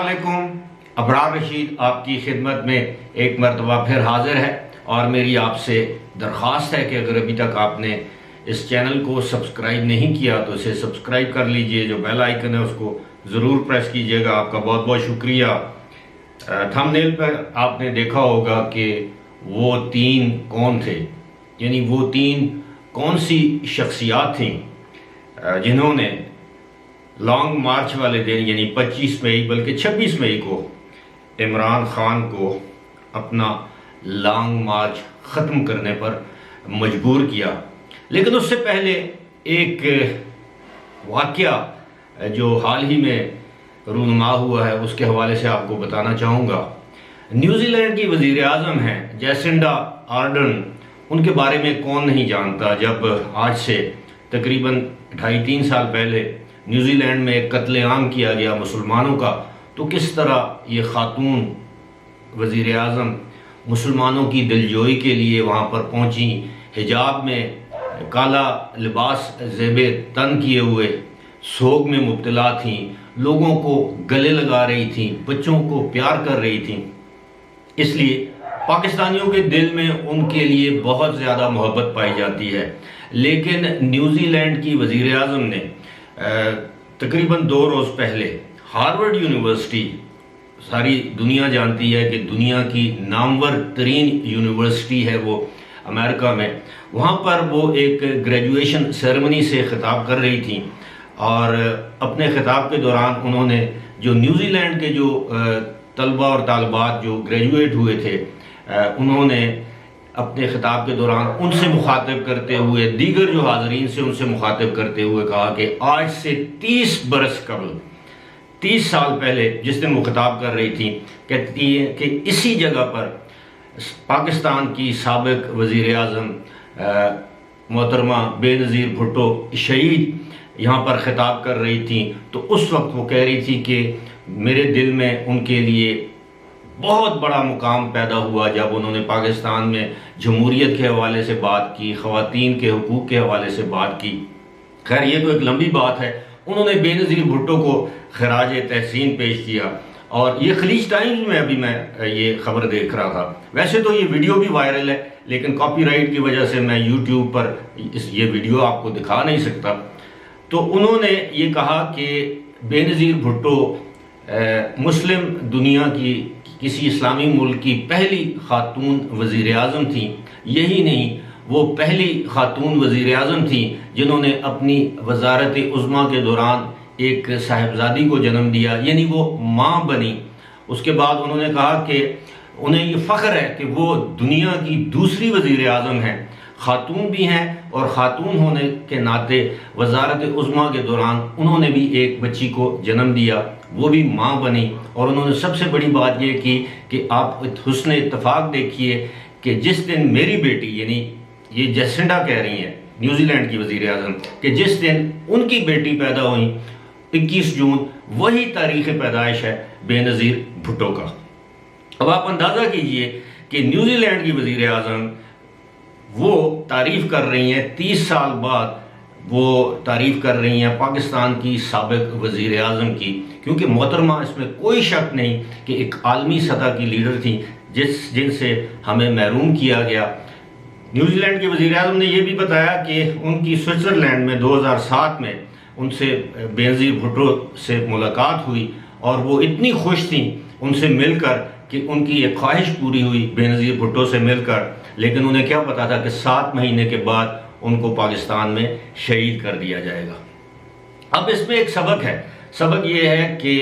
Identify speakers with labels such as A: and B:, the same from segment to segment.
A: علیکم، ابرار رشید آپ کی خدمت میں ایک مرتبہ پھر حاضر ہے، اور میری آپ سے درخواست ہے کہ اگر ابھی تک آپ نے اس چینل کو سبسکرائب نہیں کیا تو اسے سبسکرائب کر لیجئے، جو بیل آئیکن ہے اس کو ضرور پریس کیجئے گا۔ آپ کا بہت بہت شکریہ۔ تھمبنیل پر آپ نے دیکھا ہوگا کہ وہ تین کون تھے، یعنی وہ تین کون سی شخصیات تھیں جنہوں نے لانگ مارچ والے دن یعنی 25 مئی بلکہ 26 مئی کو عمران خان کو اپنا لانگ مارچ ختم کرنے پر مجبور کیا۔ لیکن اس سے پہلے ایک واقعہ جو حال ہی میں رونما ہوا ہے اس کے حوالے سے آپ کو بتانا چاہوں گا۔ نیوزی لینڈ کی وزیر اعظم ہیں جیسنڈا آرڈرن، ان کے بارے میں کون نہیں جانتا جب آج سے تقریباً 2.5-3 سال پہلے نیوزی لینڈ میں ایک قتل عام کیا گیا مسلمانوں کا، تو کس طرح یہ خاتون وزیر اعظم مسلمانوں کی دلجوئی کے لیے وہاں پر پہنچیں، حجاب میں، کالا لباس زیب تن کیے ہوئے، سوگ میں مبتلا تھیں، لوگوں کو گلے لگا رہی تھیں، بچوں کو پیار کر رہی تھیں۔ اس لیے پاکستانیوں کے دل میں ان کے لیے بہت زیادہ محبت پائی جاتی ہے۔ لیکن نیوزی لینڈ کی وزیر اعظم نے تقریباً 2 روز پہلے ہارورڈ یونیورسٹی، ساری دنیا جانتی ہے کہ دنیا کی نامور ترین یونیورسٹی ہے وہ امریکہ میں، وہاں پر وہ ایک گریجویشن سیرمنی سے خطاب کر رہی تھیں، اور اپنے خطاب کے دوران انہوں نے جو نیوزی لینڈ کے جو طلبہ اور طالبات جو گریجویٹ ہوئے تھے، انہوں نے اپنے خطاب کے دوران ان سے مخاطب کرتے ہوئے، دیگر جو حاضرین سے ان سے مخاطب کرتے ہوئے کہا کہ آج سے 30 برس قبل، 30 سال پہلے جس دن وہ خطاب کر رہی تھی، کہتی ہے کہ اسی جگہ پر پاکستان کی سابق وزیر اعظم محترمہ بے نظیر بھٹو شہید یہاں پر خطاب کر رہی تھیں، تو اس وقت وہ کہہ رہی تھی کہ میرے دل میں ان کے لیے بہت بڑا مقام پیدا ہوا جب انہوں نے پاکستان میں جمہوریت کے حوالے سے بات کی، خواتین کے حقوق کے حوالے سے بات کی۔ خیر یہ تو ایک لمبی بات ہے۔ انہوں نے بے نظیر بھٹو کو خراج تحسین پیش کیا، اور یہ خلیج ٹائمز میں ابھی میں یہ خبر دیکھ رہا تھا۔ ویسے تو یہ ویڈیو بھی وائرل ہے، لیکن کاپی رائٹ کی وجہ سے میں یوٹیوب پر یہ ویڈیو آپ کو دکھا نہیں سکتا۔ تو انہوں نے یہ کہا کہ بے نظیر بھٹو مسلم دنیا کی کسی اسلامی ملک کی پہلی خاتون وزیر اعظم تھیں۔ یہی نہیں، وہ پہلی خاتون وزیر اعظم تھیں جنہوں نے اپنی وزارت عظمیٰ کے دوران ایک صاحبزادی کو جنم دیا، یعنی وہ ماں بنی۔ اس کے بعد انہوں نے کہا کہ انہیں یہ فخر ہے کہ وہ دنیا کی دوسری وزیر اعظم ہیں، خاتون بھی ہیں، اور خاتون ہونے کے ناطے وزارت عظمیٰ کے دوران انہوں نے بھی ایک بچی کو جنم دیا، وہ بھی ماں بنی۔ اور انہوں نے سب سے بڑی بات یہ کی کہ آپ حسن اتفاق دیکھیے کہ جس دن میری بیٹی، یعنی یہ جیسنڈا کہہ رہی ہیں نیوزی لینڈ کی وزیر اعظم، کہ جس دن ان کی بیٹی پیدا ہوئی 21 جون، وہی تاریخ پیدائش ہے بے نظیر بھٹو کا۔ اب آپ اندازہ کیجئے کہ نیوزی لینڈ کی وزیر اعظم وہ تعریف کر رہی ہیں، 30 سال بعد وہ تعریف کر رہی ہیں پاکستان کی سابق وزیر اعظم کی، کیونکہ محترمہ اس میں کوئی شک نہیں کہ ایک عالمی سطح کی لیڈر تھی جن سے ہمیں محروم کیا گیا۔ نیوزی لینڈ کی وزیر اعظم نے یہ بھی بتایا کہ ان کی سوئٹزرلینڈ میں 2007 میں ان سے بے نظیر بھٹو سے ملاقات ہوئی، اور وہ اتنی خوش تھیں ان سے مل کر کہ ان کی ایک خواہش پوری ہوئی بے نظیر بھٹو سے مل کر، لیکن انہیں کیا پتا تھا کہ 7 مہینے کے بعد ان کو پاکستان میں شہید کر دیا جائے گا۔ اب اس میں ایک سبق ہے۔ سبق یہ ہے کہ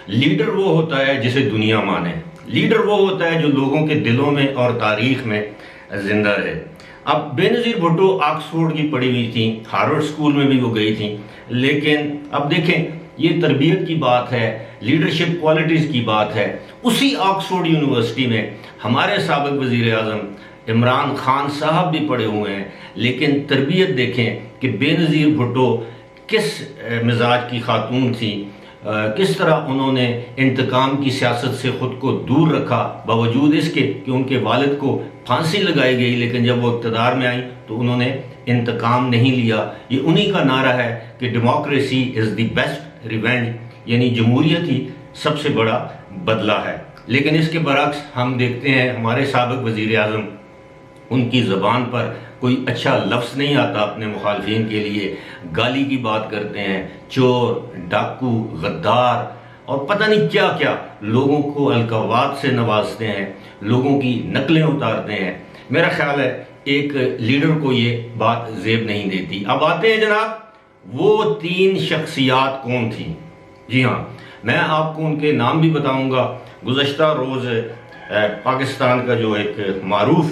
A: لیڈر وہ ہوتا ہے جسے دنیا مانے، لیڈر وہ ہوتا ہے جو لوگوں کے دلوں میں اور تاریخ میں زندہ رہے۔ اب بے نظیر بھٹو آکسفورڈ کی پڑھی ہوئی تھیں، ہارورڈ اسکول میں بھی وہ گئی تھیں، لیکن اب دیکھیں یہ تربیت کی بات ہے، لیڈرشپ کوالٹیز کی بات ہے۔ اسی آکسفورڈ یونیورسٹی میں ہمارے سابق وزیر اعظم عمران خان صاحب بھی پڑھے ہوئے ہیں، لیکن تربیت دیکھیں کہ بے نظیر بھٹو کس مزاج کی خاتون تھی، کس طرح انہوں نے انتقام کی سیاست سے خود کو دور رکھا، باوجود اس کے کہ ان کے والد کو پھانسی لگائی گئی، لیکن جب وہ اقتدار میں آئیں تو انہوں نے انتقام نہیں لیا۔ یہ انہی کا نعرہ ہے کہ democracy is the best revenge, یعنی جمہوریت ہی سب سے بڑا بدلہ ہے۔ لیکن اس کے برعکس ہم دیکھتے ہیں ہمارے سابق وزیر اعظم، ان کی زبان پر کوئی اچھا لفظ نہیں آتا اپنے مخالفین کے لیے، گالی کی بات کرتے ہیں، چور، ڈاکو، غدار اور پتہ نہیں کیا کیا، لوگوں کو القابات سے نوازتے ہیں، لوگوں کی نقلیں اتارتے ہیں۔ میرا خیال ہے ایک لیڈر کو یہ بات زیب نہیں دیتی۔ اب آتے ہیں جناب وہ 3 شخصیات کون تھیں۔ جی ہاں، میں آپ کو ان کے نام بھی بتاؤں گا۔ گزشتہ روز پاکستان کا جو ایک معروف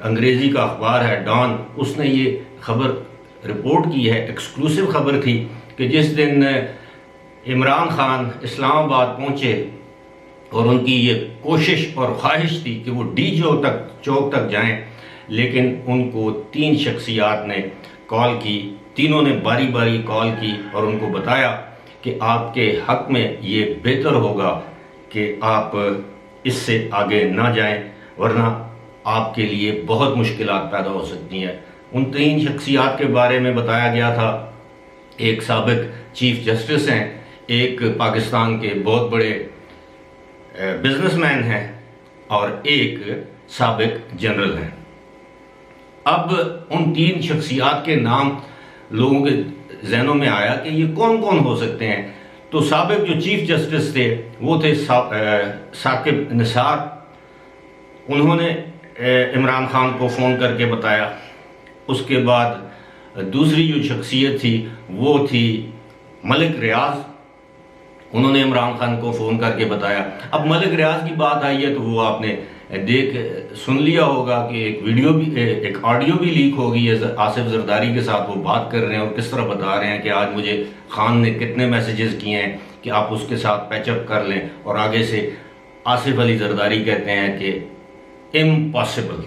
A: انگریزی کا اخبار ہے ڈان، اس نے یہ خبر رپورٹ کی ہے، ایکسکلوسیو خبر تھی، کہ جس دن عمران خان اسلام آباد پہنچے اور ان کی یہ کوشش اور خواہش تھی کہ وہ ڈی چوک تک جائیں، لیکن ان کو 3 شخصیات نے کال کی، تینوں نے باری باری کال کی اور ان کو بتایا کہ آپ کے حق میں یہ بہتر ہوگا کہ آپ اس سے آگے نہ جائیں، ورنہ آپ کے لیے بہت مشکلات پیدا ہو سکتی ہیں۔ ان 3 شخصیات کے بارے میں بتایا گیا تھا، ایک سابق چیف جسٹس ہیں، ایک پاکستان کے بہت بڑے بزنس مین ہیں اور ایک سابق جنرل ہیں۔ اب ان 3 شخصیات کے نام لوگوں کے ذہنوں میں آیا کہ یہ کون کون ہو سکتے ہیں۔ تو سابق جو چیف جسٹس تھے وہ تھے ثاقب نثار، انہوں نے عمران خان کو فون کر کے بتایا۔ اس کے بعد دوسری جو شخصیت تھی وہ تھی ملک ریاض، انہوں نے عمران خان کو فون کر کے بتایا۔ اب ملک ریاض کی بات آئی ہے تو وہ آپ نے سن لیا ہوگا کہ ایک آڈیو بھی لیک ہو گئی ہے، آصف زرداری کے ساتھ وہ بات کر رہے ہیں اور کس طرح بتا رہے ہیں کہ آج مجھے خان نے کتنے میسیجز کیے ہیں کہ آپ اس کے ساتھ پیچ اپ کر لیں، اور آگے سے آصف علی زرداری کہتے ہیں کہ امپاسبل،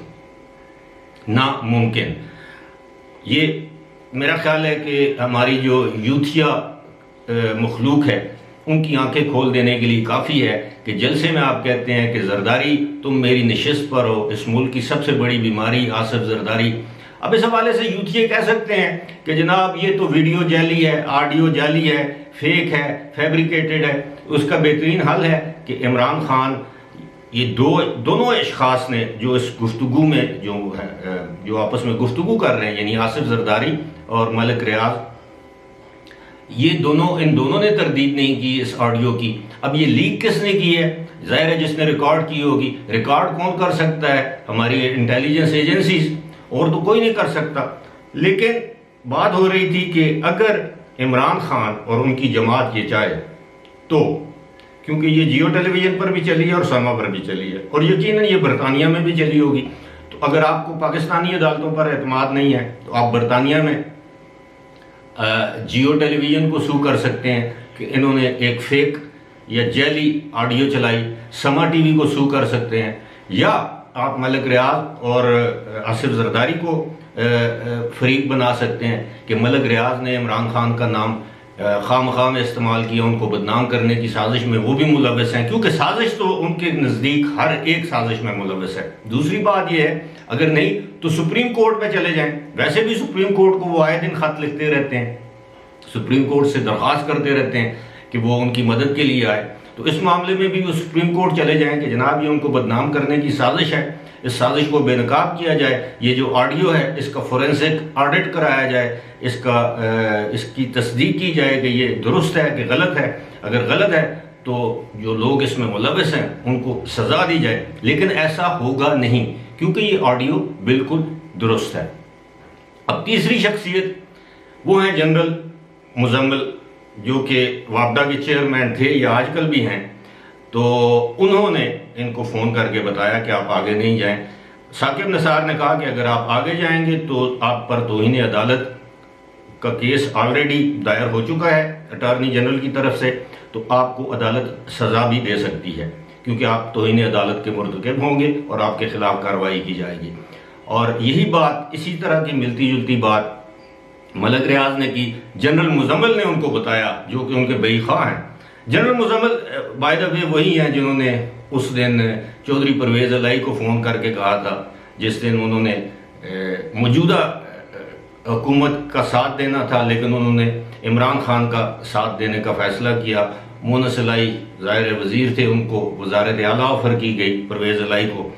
A: ناممکن۔ یہ میرا خیال ہے کہ ہماری جو یوتھیا مخلوق ہے ان کی آنکھیں کھول دینے کے لیے کافی ہے کہ جلسے میں آپ کہتے ہیں کہ زرداری تم میری نشست پر ہو، اس ملک کی سب سے بڑی بیماری آصف زرداری۔ اب اس حوالے سے یوتھیے کہہ سکتے ہیں کہ جناب یہ تو ویڈیو جعلی ہے، آڈیو جعلی ہے، فیک ہے، فیبریکیٹڈ ہے۔ اس کا بہترین حل ہے کہ عمران خان، یہ دونوں اشخاص نے جو اس گفتگو میں جو آپس میں گفتگو کر رہے ہیں، یعنی آصف زرداری اور ملک ریاض، ان دونوں نے تردید نہیں کی اس آڈیو کی۔ اب یہ لیک کس نے کی ہے؟ ظاہر ہے جس نے ریکارڈ کی ہوگی۔ ریکارڈ کون کر سکتا ہے؟ ہماری انٹیلیجنس ایجنسیز، اور تو کوئی نہیں کر سکتا۔ لیکن بات ہو رہی تھی کہ اگر عمران خان اور ان کی جماعت یہ چاہے تو، کیونکہ یہ جیو ٹیلی ویژن پر بھی چلی ہے اور سما پر بھی چلی ہے، اور یقیناً یہ برطانیہ میں بھی چلی ہوگی، تو اگر آپ کو پاکستانی عدالتوں پر اعتماد نہیں ہے تو آپ برطانیہ میں جیو ٹیلی ویژن کو سو کر سکتے ہیں کہ انہوں نے ایک فیک یا جعلی آڈیو چلائی۔ سما ٹی وی کو سو کر سکتے ہیں، یا آپ ملک ریاض اور آصف زرداری کو فریق بنا سکتے ہیں کہ ملک ریاض نے عمران خان کا نام خواہ میں استعمال کیا، ان کو بدنام کرنے کی سازش میں وہ بھی ملوث ہیں، کیونکہ سازش تو ان کے نزدیک ہر ایک سازش میں ملوث ہے۔ دوسری بات یہ ہے اگر نہیں تو سپریم کورٹ میں چلے جائیں، ویسے بھی سپریم کورٹ کو وہ آئے دن خط لکھتے رہتے ہیں، سپریم کورٹ سے درخواست کرتے رہتے ہیں کہ وہ ان کی مدد کے لیے آئے، تو اس معاملے میں بھی وہ سپریم کورٹ چلے جائیں کہ جناب یہ ان کو بدنام کرنے کی سازش ہے، اس سازش کو بے نقاب کیا جائے، یہ جو آڈیو ہے اس کا فورنسک آڈٹ کرایا جائے، اس کی تصدیق کی جائے کہ یہ درست ہے کہ غلط ہے، اگر غلط ہے تو جو لوگ اس میں ملوث ہیں ان کو سزا دی جائے۔ لیکن ایسا ہوگا نہیں کیونکہ یہ آڈیو بالکل درست ہے۔ اب تیسری شخصیت وہ ہیں جنرل مزمل، جو کہ وابڈا کے چیئرمین تھے یا آج کل بھی ہیں، تو انہوں نے ان کو فون کر کے بتایا کہ آپ آگے نہیں جائیں۔ ثاقب نثار نے کہا کہ اگر آپ آگے جائیں گے تو آپ پر توہین عدالت کا کیس آلریڈی دائر ہو چکا ہے اٹارنی جنرل کی طرف سے، تو آپ کو عدالت سزا بھی دے سکتی ہے کیونکہ آپ توہین عدالت کے مرتکب ہوں گے اور آپ کے خلاف کارروائی کی جائے گی۔ اور یہی بات، اسی طرح کی ملتی جلتی بات ملک ریاض نے کی، جنرل مزمل نے ان کو بتایا جو کہ ان کے بئی خواہ ہیں۔ جنرل مزمل بائی دا وے وہی ہیں جنہوں نے اس دن چودھری پرویز الہی کو فون کر کے کہا تھا، جس دن انہوں نے موجودہ حکومت کا ساتھ دینا تھا لیکن انہوں نے عمران خان کا ساتھ دینے کا فیصلہ کیا۔ مونس الائی ظاہر وزیر تھے، ان کو وزارت اعلیٰ آفر کی گئی پرویز الائی کو،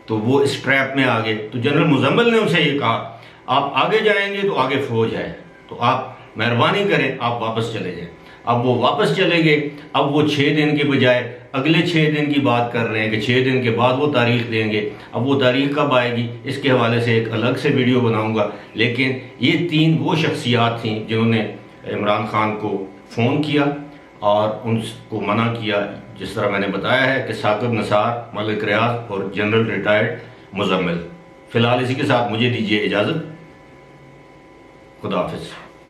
A: تو وہ اس ٹریپ میں آگے۔ تو جنرل مزمل نے ان سے یہ کہا آپ آگے جائیں گے تو آگے فوج ہے، تو آپ مہربانی کریں آپ واپس چلے جائیں۔ اب وہ واپس چلے گئے۔ اب وہ 6 دن کے بجائے اگلے 6 دن کی بات کر رہے ہیں کہ 6 دن کے بعد وہ تاریخ دیں گے۔ اب وہ تاریخ کب آئے گی اس کے حوالے سے ایک الگ سے ویڈیو بناؤں گا، لیکن یہ 3 وہ شخصیات تھیں جنہوں نے عمران خان کو فون کیا اور ان کو منع کیا، جس طرح میں نے بتایا ہے کہ ثاقب نثار، ملک ریاض اور جنرل ریٹائرڈ مزمل۔ فی الحال اسی کے ساتھ مجھے دیجیے اجازت، خدا حافظ۔